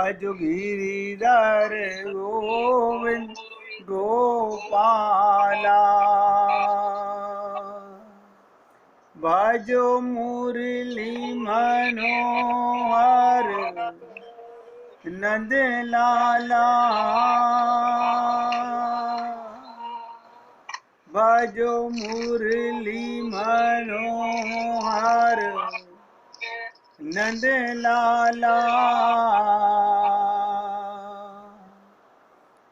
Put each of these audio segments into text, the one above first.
भजो गिरिधर गोविंद गोपाला, भजो मुरली मनोहर नंद लाला, भजो मुरली मनोहर नंद लाला,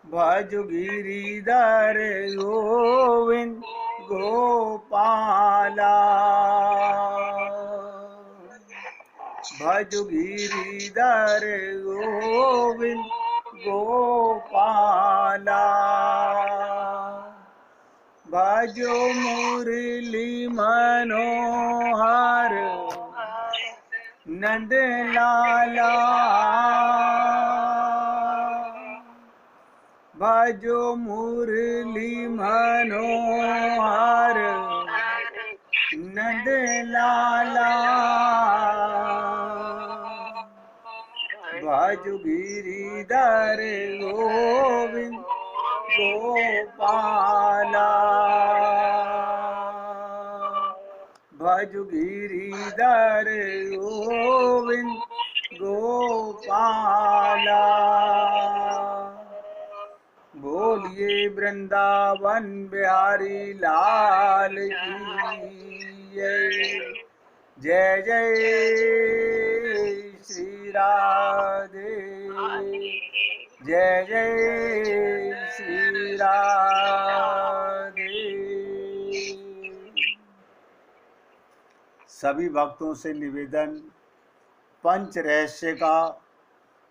भजो गिरिधर गोविंद गोपाला, भजो गिरिधर गोविंद गोपाला, भजो मुरली मनोहर नंद लाला, भजो मुरली मनोहर नंद लाला, भजो गिरिधर गोविंद गोपाला, भजो गिरिधर गोविंद गोपाला। बोलिए वृंदावन बिहारी लाल की जय जय श्री राधे, जय जय श्री राधे। सभी भक्तों से निवेदन, पंच रहस्य का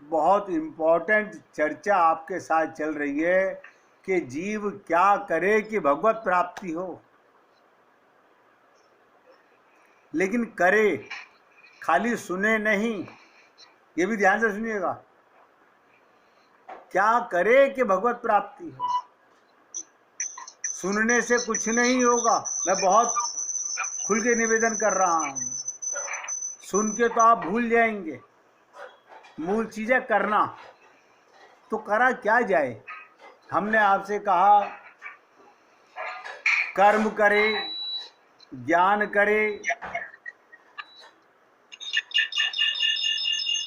बहुत इम्पोर्टेंट चर्चा आपके साथ चल रही है कि जीव क्या करे कि भगवत प्राप्ति हो, लेकिन करे, खाली सुने नहीं। ये भी ध्यान से सुनिएगा, क्या करे कि भगवत प्राप्ति हो। सुनने से कुछ नहीं होगा, मैं बहुत खुल के निवेदन कर रहा हूँ। सुन के तो आप भूल जाएंगे, मूल चीजें करना। तो करा क्या जाए? हमने आपसे कहा कर्म करे, ज्ञान करे,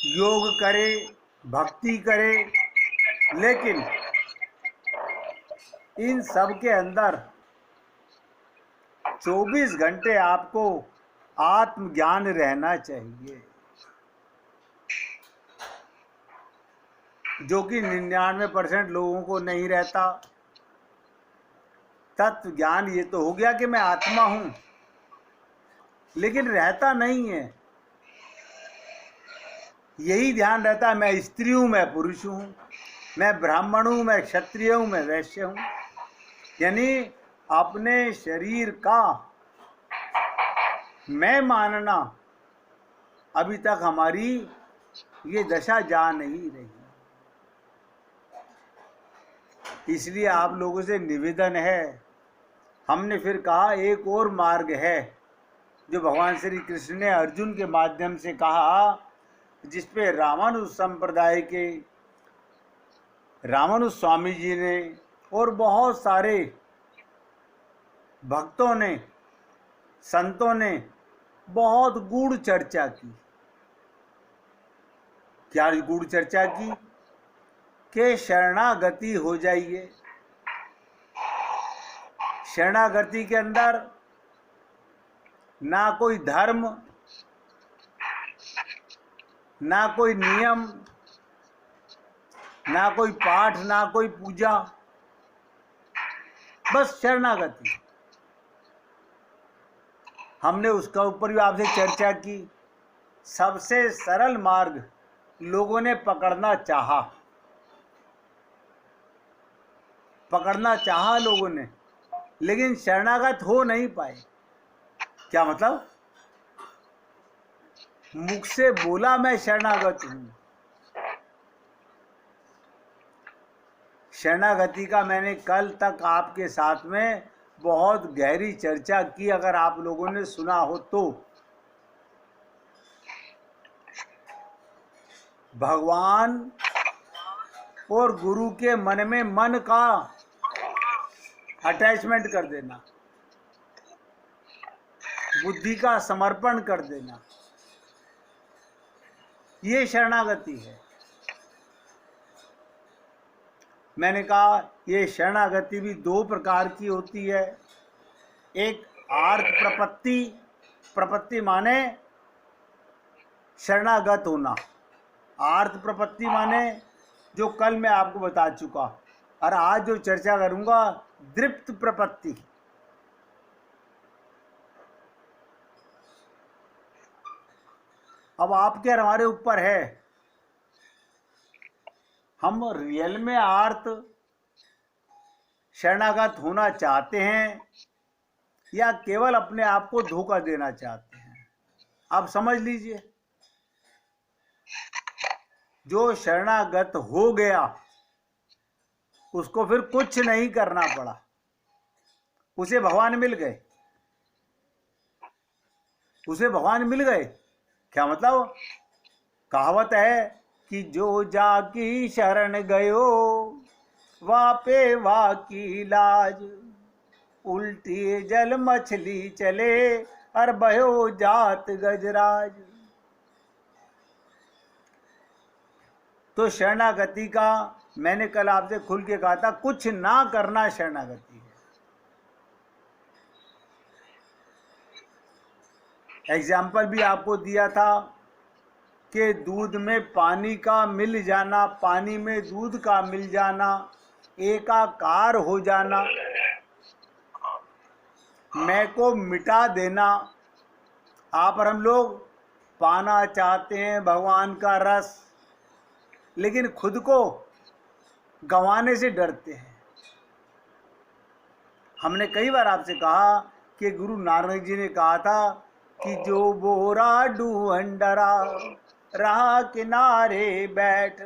योग करे, भक्ति करे, लेकिन इन सब के अंदर 24 घंटे आपको आत्मज्ञान रहना चाहिए, जो कि 99% लोगों को नहीं रहता। तत्व ज्ञान ये तो हो गया कि मैं आत्मा हूं, लेकिन रहता नहीं है। यही ध्यान रहता है मैं स्त्री हूं, मैं पुरुष हूं, मैं ब्राह्मण हूं, मैं क्षत्रिय हूं, मैं वैश्य हूं। यानी अपने शरीर का मैं मानना अभी तक हमारी ये दशा जा नहीं रही। इसलिए आप लोगों से निवेदन है, हमने फिर कहा एक और मार्ग है जो भगवान श्री कृष्ण ने अर्जुन के माध्यम से कहा, जिस पे रामानुज संप्रदाय के रामानुज स्वामी जी ने और बहुत सारे भक्तों ने, संतों ने बहुत गूढ़ चर्चा की। क्या गूढ़ चर्चा की? कि शरणागति हो जाइए। शरणागति के अंदर ना कोई धर्म, ना कोई नियम, ना कोई पाठ, ना कोई पूजा, बस शरणागति। हमने उसका ऊपर भी आपसे चर्चा की। सबसे सरल मार्ग लोगों ने पकड़ना चाहा लोगों ने, लेकिन शरणागत हो नहीं पाए। क्या मतलब? मुख से बोला मैं शरणागत हूं। शरणागति का मैंने कल तक आपके साथ में बहुत गहरी चर्चा की, अगर आप लोगों ने सुना हो तो। भगवान और गुरु के मन में मन का अटैचमेंट कर देना, बुद्धि का समर्पण कर देना, ये शरणागति है। मैंने कहा ये शरणागति भी दो प्रकार की होती है। एक आर्त प्रपत्ति, प्रपत्ति माने शरणागत होना, आर्त प्रपत्ति माने जो कल मैं आपको बता चुका, और आज जो चर्चा करूंगा दृप्त प्रपत्ति। अब आपके और हमारे ऊपर है, हम रियल में आर्त शरणागत होना चाहते हैं या केवल अपने आप को धोखा देना चाहते हैं। आप समझ लीजिए, जो शरणागत हो गया उसको फिर कुछ नहीं करना पड़ा, उसे भगवान मिल गए, उसे भगवान मिल गए। क्या मतलब? कहावत है कि जो जाकी शरण गयो वापे वाकी लाज, उल्टी जल मछली चले और भयो जात गजराज। तो शरणागति का मैंने कल आपसे खुल के कहा था, कुछ ना करना शरणागति है। एग्जाम्पल भी आपको दिया था कि दूध में पानी का मिल जाना, पानी में दूध का मिल जाना, एकाकार हो जाना, मैं को मिटा देना। आप और हम लोग पाना चाहते हैं भगवान का रस, लेकिन खुद को गंवाने से डरते हैं। हमने कई बार आपसे कहा कि गुरु नानक जी ने कहा था कि जो बोरा डूबन डरा राह किनारे बैठ,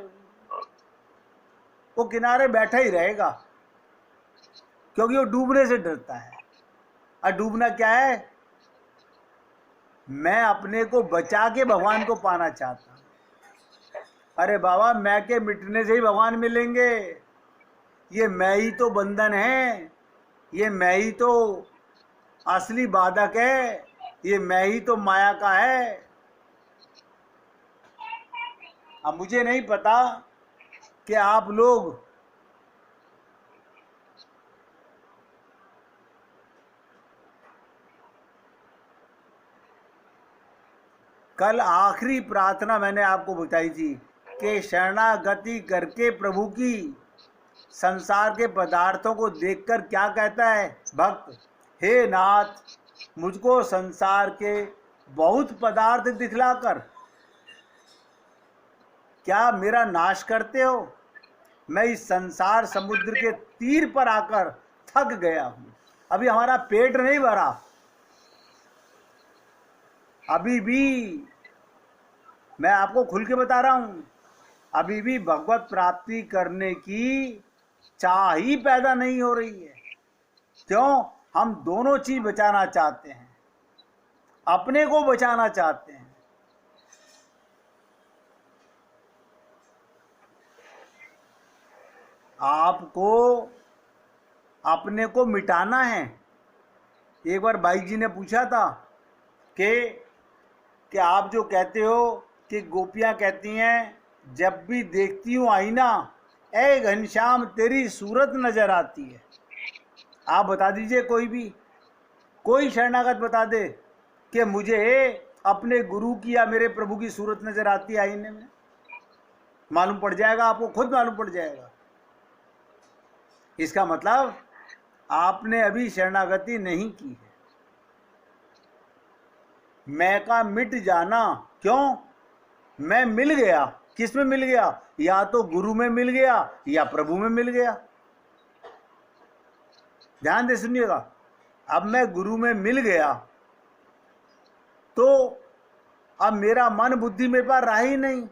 वो किनारे बैठा ही रहेगा, क्योंकि वो डूबने से डरता है। और डूबना क्या है? मैं अपने को बचा के भगवान को पाना चाहता हूं। अरे बाबा, मैं के मिटने से ही भगवान मिलेंगे। ये मैं ही तो बंधन है, ये मैं ही तो असली बाधक है, ये मैं ही तो माया का है। अब मुझे नहीं पता कि आप लोग कल आखिरी प्रार्थना मैंने आपको बताई थी कि शरणागति करके प्रभु की संसार के पदार्थों को देखकर क्या कहता है भक्त? हे नाथ, मुझको संसार के बहुत पदार्थ दिखलाकर क्या मेरा नाश करते हो? मैं इस संसार समुद्र के तीर पर आकर थक गया हूं। अभी हमारा पेट नहीं भरा, अभी भी मैं आपको खुल के बता रहा हूं, अभी भी भगवत प्राप्ति करने की चाह ही पैदा नहीं हो रही है। क्यों? हम दोनों चीज बचाना चाहते हैं, अपने को बचाना चाहते हैं। आपको अपने को मिटाना है। एक बार भाई जी ने पूछा था कि आप जो कहते हो कि गोपियां कहती हैं जब भी देखती हूँ आईना ए घनश्याम तेरी सूरत नजर आती है। आप बता दीजिए, कोई शरणागत बता दे कि मुझे अपने गुरु की या मेरे प्रभु की सूरत नजर आती है आईने में। मालूम पड़ जाएगा आपको, खुद मालूम पड़ जाएगा। इसका मतलब आपने अभी शरणागति नहीं की है। मैं का मिट जाना, क्यों? मैं मिल गया। किस में मिल गया? या तो गुरु में मिल गया या प्रभु में मिल गया। ध्यान दे सुनिएगा, अब मैं गुरु में मिल गया तो अब मेरा मन बुद्धि मेरे पास रहा ही नहीं।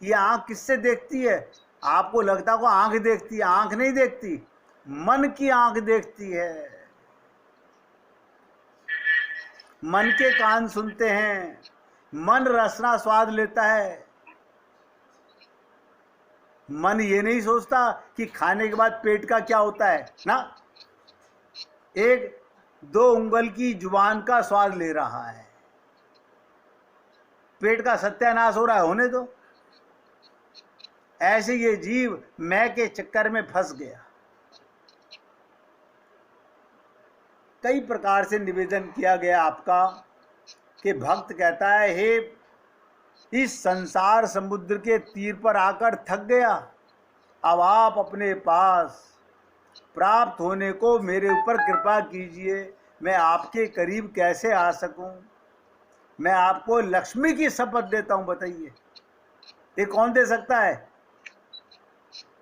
ये आंख किससे देखती है? आपको लगता है आंख देखती है, आंख नहीं देखती, मन की आंख देखती है। मन के कान सुनते हैं, मन रसना स्वाद लेता है, मन ये नहीं सोचता कि खाने के बाद पेट का क्या होता है ना। एक 2 उंगल की जुबान का स्वाद ले रहा है, पेट का सत्यानाश हो रहा है, होने दो। ऐसे ये जीव मैं के चक्कर में फंस गया। कई प्रकार से निवेदन किया गया आपका कि भक्त कहता है, हे इस संसार समुद्र के तीर पर आकर थक गया, अब आप अपने पास प्राप्त होने को मेरे ऊपर कृपा कीजिए, मैं आपके करीब कैसे आ सकूं। मैं आपको लक्ष्मी की शपथ देता हूं, बताइए ये कौन दे सकता है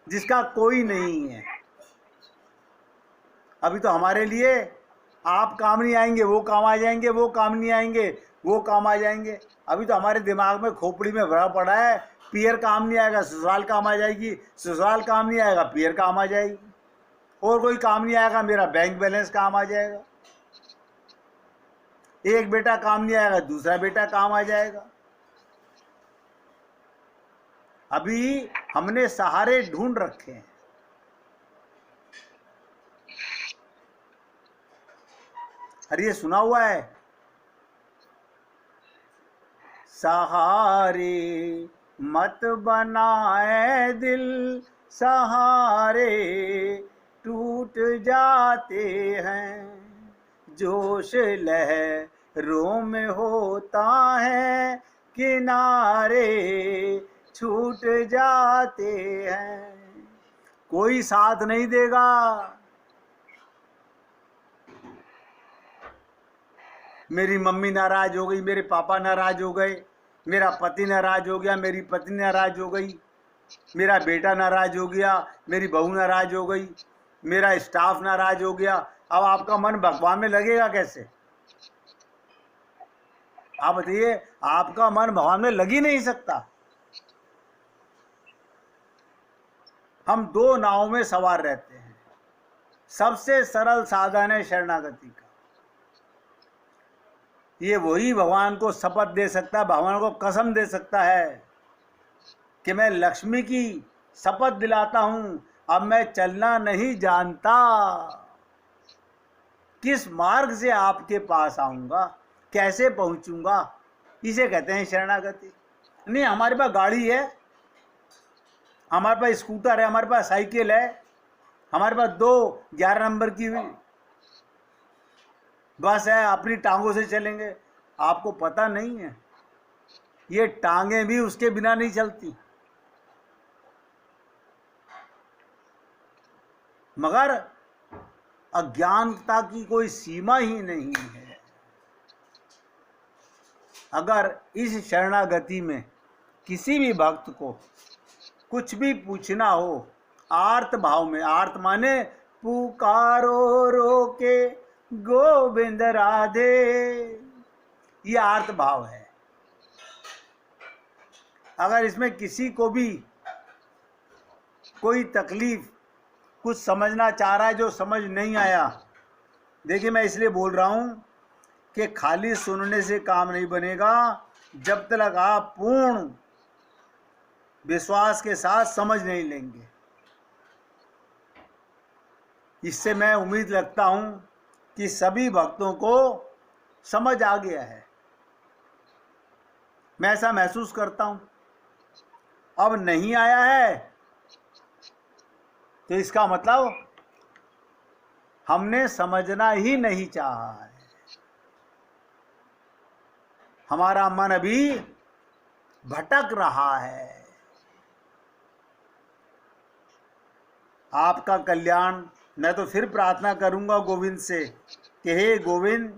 जिसका कोई नहीं है। अभी तो हमारे लिए आप काम नहीं आएंगे, वो काम आ जाएंगे, वो काम नहीं आएंगे, वो काम आ जाएंगे। अभी तो हमारे दिमाग में खोपड़ी में भरा पड़ा है, पियर काम नहीं आएगा ससुराल काम आ जाएगी, ससुराल काम नहीं आएगा पियर काम आ जाएगी, और कोई काम नहीं आएगा मेरा बैंक बैलेंस काम आ जाएगा, एक बेटा काम नहीं आएगा दूसरा बेटा काम आ जाएगा। अभी हमने सहारे ढूंढ रखे हैं। अरे ये सुना हुआ है, सहारे मत बनाए दिल, सहारे टूट जाते हैं, जोश लहरों में होता है, किनारे छूट जाते हैं, कोई साथ नहीं देगा। मेरी मम्मी नाराज हो गई, मेरे पापा नाराज हो गए, मेरा पति नाराज हो गया, मेरी पत्नी नाराज हो गई, मेरा बेटा नाराज हो गया, मेरी बहू नाराज हो गई, मेरा स्टाफ नाराज हो गया। अब आपका मन भगवान में लगेगा कैसे? आप बताइए, आपका मन भगवान में लग ही नहीं सकता। हम 2 नाव में सवार रहते हैं। सबसे सरल साधन है शरणागति का। ये वही भगवान को शपथ दे सकता है, भगवान को कसम दे सकता है कि मैं लक्ष्मी की शपथ दिलाता हूं, अब मैं चलना नहीं जानता, किस मार्ग से आपके पास आऊंगा, कैसे पहुंचूंगा, इसे कहते हैं शरणागति। नहीं, हमारे पास गाड़ी है, हमारे पास स्कूटर है, हमारे पास साइकिल है, हमारे पास 2 11 नंबर की बस है, अपनी टांगों से चलेंगे। आपको पता नहीं है, ये टांगें भी उसके बिना नहीं चलती। मगर अज्ञानता की कोई सीमा ही नहीं है। अगर इस शरणागति में किसी भी भक्त को कुछ भी पूछना हो, आर्त भाव में, आर्त माने पुकारो रोके गोविंद राधे, ये आर्त भाव है। अगर इसमें किसी को भी कोई तकलीफ, कुछ समझना चाह रहा है जो समझ नहीं आया, देखिए मैं इसलिए बोल रहा हूं कि खाली सुनने से काम नहीं बनेगा, जब तक आप पूर्ण विश्वास के साथ समझ नहीं लेंगे। इससे मैं उम्मीद रखता हूं कि सभी भक्तों को समझ आ गया है। मैं ऐसा महसूस करता हूं। अब नहीं आया है तो इसका मतलब हमने समझना ही नहीं चाहा है। हमारा मन अभी भटक रहा है। आपका कल्याण, मैं तो फिर प्रार्थना करूंगा गोविंद से कि हे गोविंद,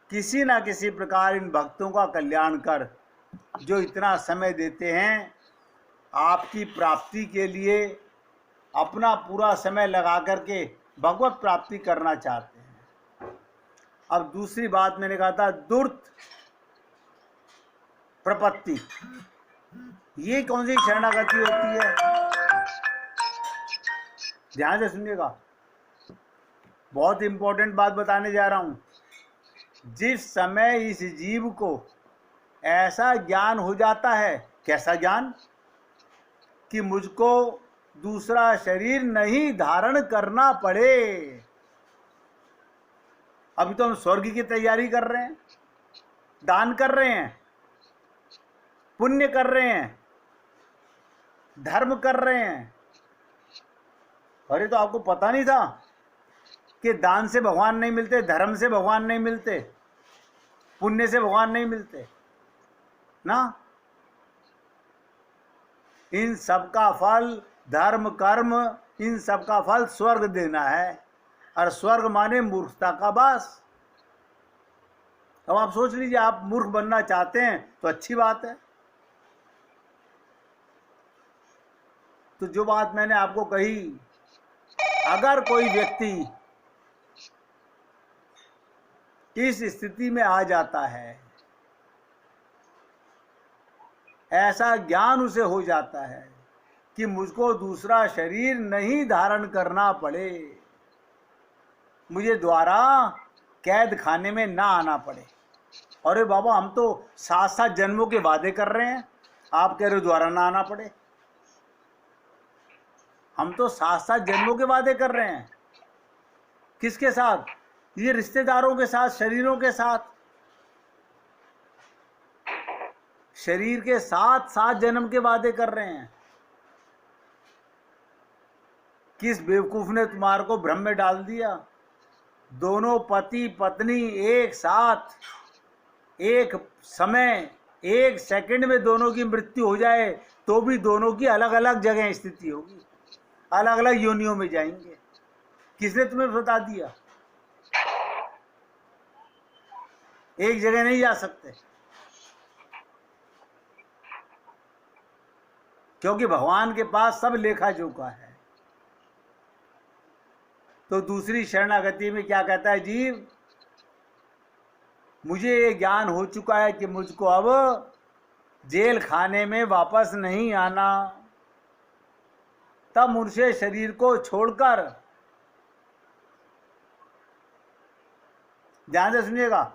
किसी ना किसी प्रकार इन भक्तों का कल्याण कर, जो इतना समय देते हैं आपकी प्राप्ति के लिए, अपना पूरा समय लगा करके भगवत प्राप्ति करना चाहते हैं। अब दूसरी बात मैंने कहा था, दूर्त प्रपत्ति, ये कौन सी शरणागति होती है? ध्यान से सुनिएगा, बहुत इंपॉर्टेंट बात बताने जा रहा हूं। जिस समय इस जीव को ऐसा ज्ञान हो जाता है, कैसा ज्ञान? कि मुझको दूसरा शरीर नहीं धारण करना पड़े। अभी तो हम स्वर्ग की तैयारी कर रहे हैं, दान कर रहे हैं, पुण्य कर रहे हैं, धर्म कर रहे हैं। अरे तो आपको पता नहीं था कि दान से भगवान नहीं मिलते, धर्म से भगवान नहीं मिलते, पुण्य से भगवान नहीं मिलते ना। इन सब का फल धर्म कर्म, इन सब का फल स्वर्ग देना है, और स्वर्ग माने मूर्खता का वास। अब आप सोच लीजिए, आप मूर्ख बनना चाहते हैं तो अच्छी बात है। तो जो बात मैंने आपको कही, अगर कोई व्यक्ति इस स्थिति में आ जाता है, ऐसा ज्ञान उसे हो जाता है कि मुझको दूसरा शरीर नहीं धारण करना पड़े, मुझे दोबारा कैद खाने में ना आना पड़े। अरे बाबा, हम तो 7-7 जन्मों के वादे कर रहे हैं, आप कह रहे हो दोबारा ना आना पड़े। हम तो 7-7 जन्मों के वादे कर रहे हैं। किसके साथ? ये रिश्तेदारों के साथ, शरीरों के साथ। शरीर के 7-7 जन्म के वादे कर रहे हैं। किस बेवकूफ ने तुम्हारे को भ्रम में डाल दिया? दोनों पति पत्नी एक साथ, एक समय, एक सेकंड में दोनों की मृत्यु हो जाए तो भी दोनों की अलग अलग जगह स्थिति होगी, अलग अलग योनियों में जाएंगे। किसने तुम्हें बता दिया? एक जगह नहीं जा सकते, क्योंकि भगवान के पास सब लेखा जोखा है। तो दूसरी शरणागति में क्या कहता है जीव? मुझे ये ज्ञान हो चुका है कि मुझको अब जेल खाने में वापस नहीं आना। तब मुझसे शरीर को छोड़कर, ध्यान से सुनिएगा,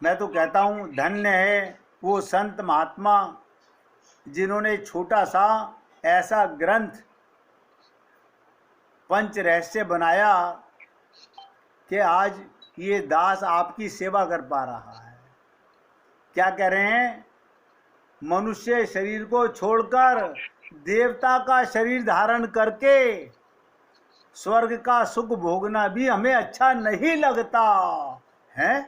मैं तो कहता हूं धन्य है वो संत महात्मा जिन्होंने छोटा सा ऐसा ग्रंथ पंच रहस्य बनाया कि आज ये दास आपकी सेवा कर पा रहा है। क्या कह रहे हैं? मनुष्य शरीर को छोड़कर देवता का शरीर धारण करके स्वर्ग का सुख भोगना भी हमें अच्छा नहीं लगता है।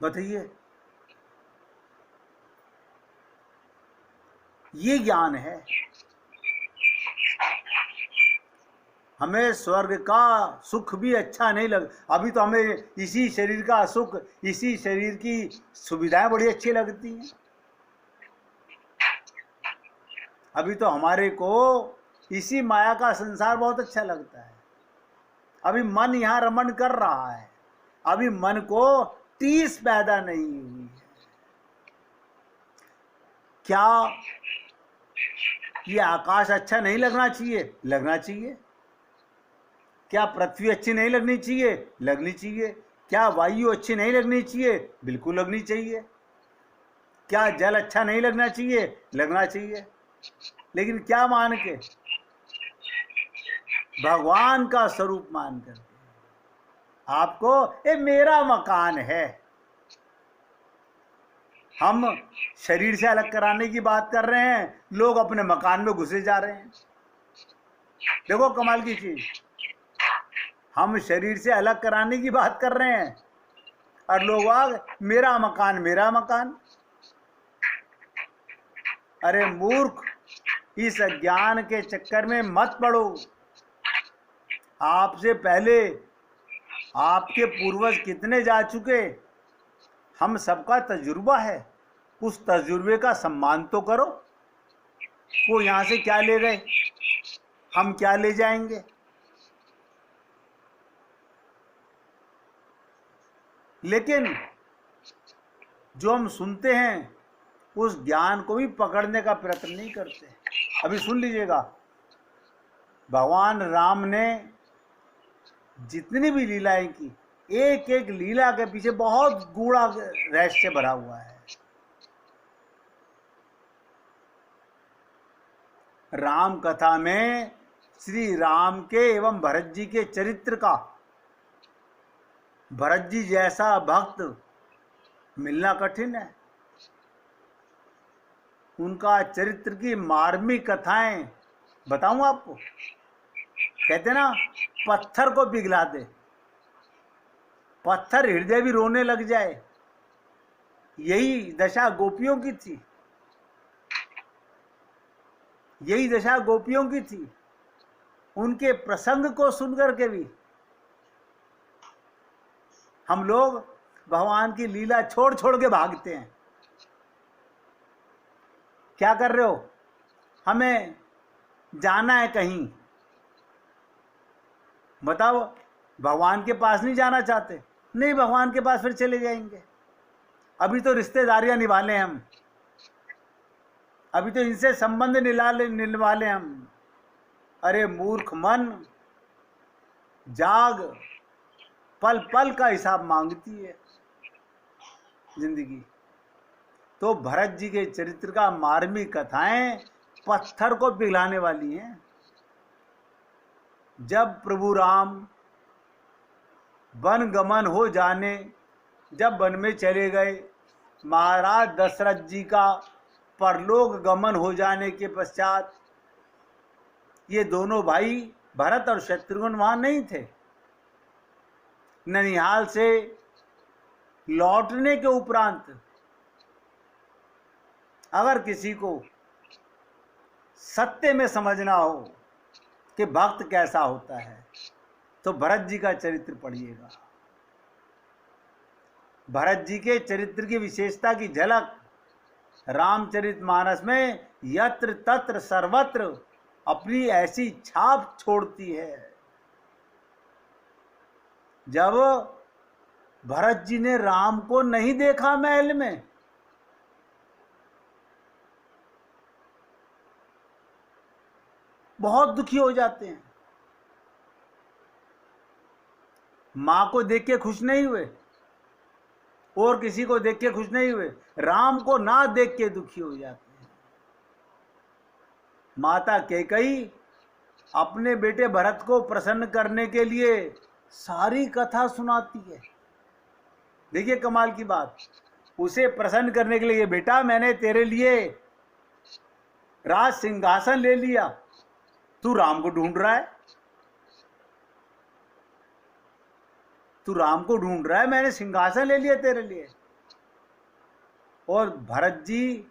बताइए, ये ज्ञान है। हमें स्वर्ग का सुख भी अच्छा नहीं लग, अभी तो हमें इसी शरीर का सुख, इसी शरीर की सुविधाएं बड़ी अच्छी लगती हैं। अभी तो हमारे को इसी माया का संसार बहुत अच्छा लगता है। अभी मन यहाँ रमण कर रहा है, अभी मन को टीस पैदा नहीं हुई है। क्या ये आकाश अच्छा नहीं लगना चाहिए? लगना चाहिए। क्या पृथ्वी अच्छी नहीं लगनी चाहिए? लगनी चाहिए। क्या वायु अच्छी नहीं लगनी चाहिए? बिल्कुल लगनी चाहिए। क्या जल अच्छा नहीं लगना चाहिए? लगना चाहिए। लेकिन क्या मान के? भगवान का स्वरूप मान कर आपको ये मेरा मकान है। हम शरीर से अलग कराने की बात कर रहे हैं, लोग अपने मकान में घुसे जा रहे हैं। देखो कमाल की चीज, हम शरीर से अलग कराने की बात कर रहे हैं और लोग आग मेरा मकान, मेरा मकान। अरे मूर्ख, इस अज्ञान के चक्कर में मत पड़ो। आपसे पहले आपके पूर्वज कितने जा चुके, हम सबका तजुर्बा है। उस तजुर्बे का सम्मान तो करो। वो यहां से क्या ले गए, हम क्या ले जाएंगे? लेकिन जो हम सुनते हैं उस ज्ञान को भी पकड़ने का प्रयत्न नहीं करते। अभी सुन लीजिएगा, भगवान राम ने जितनी भी लीलाएं की, एक एक लीला के पीछे बहुत गूढ़ा रहस्य भरा हुआ है। राम कथा में श्री राम के एवं भरत जी के चरित्र का, भरत जी जैसा भक्त मिलना कठिन है। उनका चरित्र की मार्मिक कथाएं बताऊं आपको। कहते ना, पत्थर को पिघला दे, पत्थर हृदय भी रोने लग जाए। यही दशा गोपियों की थी, यही दशा गोपियों की थी। उनके प्रसंग को सुनकर के भी हम लोग भगवान की लीला छोड़ छोड़ के भागते हैं। क्या कर रहे हो? हमें जाना है कहीं, बताओ, भगवान के पास नहीं जाना चाहते? नहीं, भगवान के पास फिर चले जाएंगे। अभी तो रिश्तेदारियां निभा लें हम, अभी तो इनसे संबंध निभा लें हम। अरे मूर्ख मन, जाग, पल पल का हिसाब मांगती है जिंदगी। तो भरत जी के चरित्र का मार्मिक कथाएं पत्थर को पिघलाने वाली हैं। जब प्रभु राम वन गमन हो जाने, जब वन में चले गए, महाराज दशरथ जी का परलोक गमन हो जाने के पश्चात ये दोनों भाई भरत और शत्रुघ्न वहां नहीं थे। ननिहाल से लौटने के उपरांत अगर किसी को सत्य में समझना हो कि भक्त कैसा होता है, तो भरत जी का चरित्र पढ़िएगा। भरत जी के चरित्र की विशेषता की झलक रामचरितमानस में यत्र तत्र सर्वत्र अपनी ऐसी छाप छोड़ती है। जब भरत जी ने राम को नहीं देखा महल में, बहुत दुखी हो जाते हैं। मां को देख के खुश नहीं हुए और किसी को देख के खुश नहीं हुए, राम को ना देख के दुखी हो जाते हैं। माता कैकेयी अपने बेटे भरत को प्रसन्न करने के लिए सारी कथा सुनाती है। देखिए कमाल की बात, उसे प्रसन्न करने के लिए, बेटा मैंने तेरे लिए राज सिंहासन ले लिया, तू राम को ढूंढ रहा है, तू राम को ढूंढ रहा है, मैंने सिंहासन ले लिया तेरे लिए। और भरत जी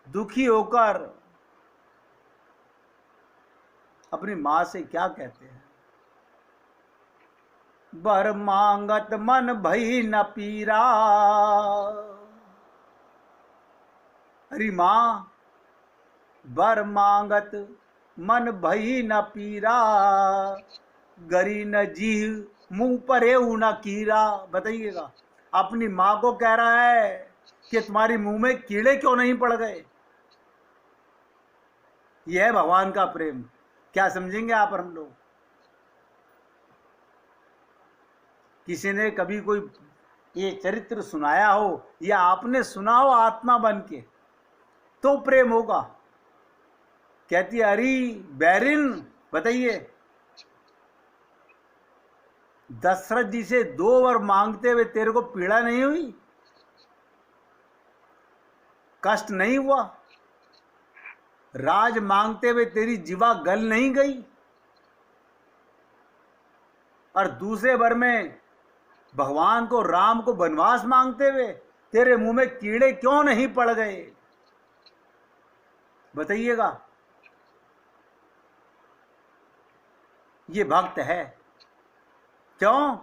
दुखी होकर अपनी मां से क्या कहते हैं? बर मांगत मन भई न पीरा। अरे मां, बर मांगत मन भई न पीरा, गरी न जी मुंह पर न कीरा। बताइएगा, अपनी मां को कह रहा है कि तुम्हारी मुंह में कीड़े क्यों नहीं पड़ गए। यह है भगवान का प्रेम। क्या समझेंगे आप और हम लोग? किसी ने कभी कोई ये चरित्र सुनाया हो या आपने सुना हो आत्मा बन के, तो प्रेम होगा। कहती अरे बैरिन, बताइए, दशरथ जी से 2 वर मांगते हुए तेरे को पीड़ा नहीं हुई? कष्ट नहीं हुआ? राज मांगते हुए तेरी जीवा गल नहीं गई? और दूसरे वर में भगवान को, राम को वनवास मांगते हुए तेरे मुंह में कीड़े क्यों नहीं पड़ गए? बताइएगा। ये भक्त है। क्यों?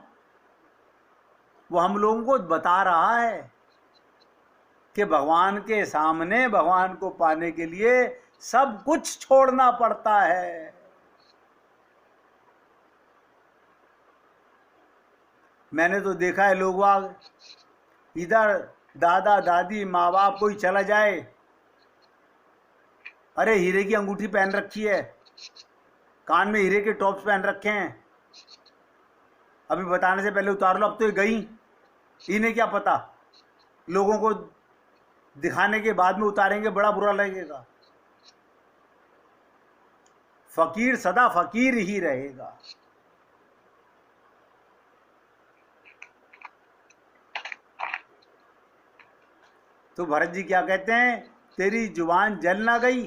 वो हम लोगों को बता रहा है कि भगवान के सामने, भगवान को पाने के लिए सब कुछ छोड़ना पड़ता है। मैंने तो देखा है लोग वाग, इधर दादा दादी माँ बाप कोई चला जाए, अरे हीरे की अंगूठी पहन रखी है, कान में हीरे के टॉप्स पहन रखे हैं, अभी बताने से पहले उतार लो, अब तो ये गई, इन्हें क्या पता, लोगों को दिखाने के बाद में उतारेंगे, बड़ा बुरा लगेगा। फकीर सदा फकीर ही रहेगा। तो भरत जी क्या कहते हैं, तेरी जुबान जल ना गई,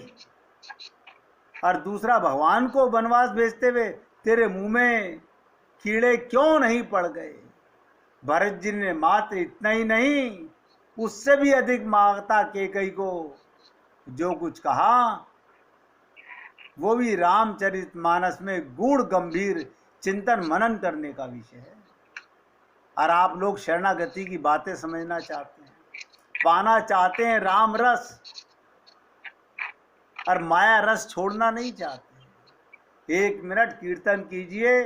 और दूसरा भगवान को वनवास भेजते हुए तेरे मुंह में कीड़े क्यों नहीं पड़ गए। भरत जी ने मात्र इतना ही नहीं, उससे भी अधिक माता कैकेयी को जो कुछ कहा, वो भी रामचरितमानस में गूढ़ गंभीर चिंतन मनन करने का विषय है। और आप लोग शरणागति की बातें समझना चाहते हैं, पाना चाहते हैं राम रस, और माया रस छोड़ना नहीं चाहते। 1 मिनट कीर्तन कीजिए,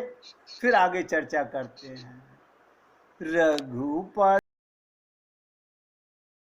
फिर आगे चर्चा करते हैं। रघुपति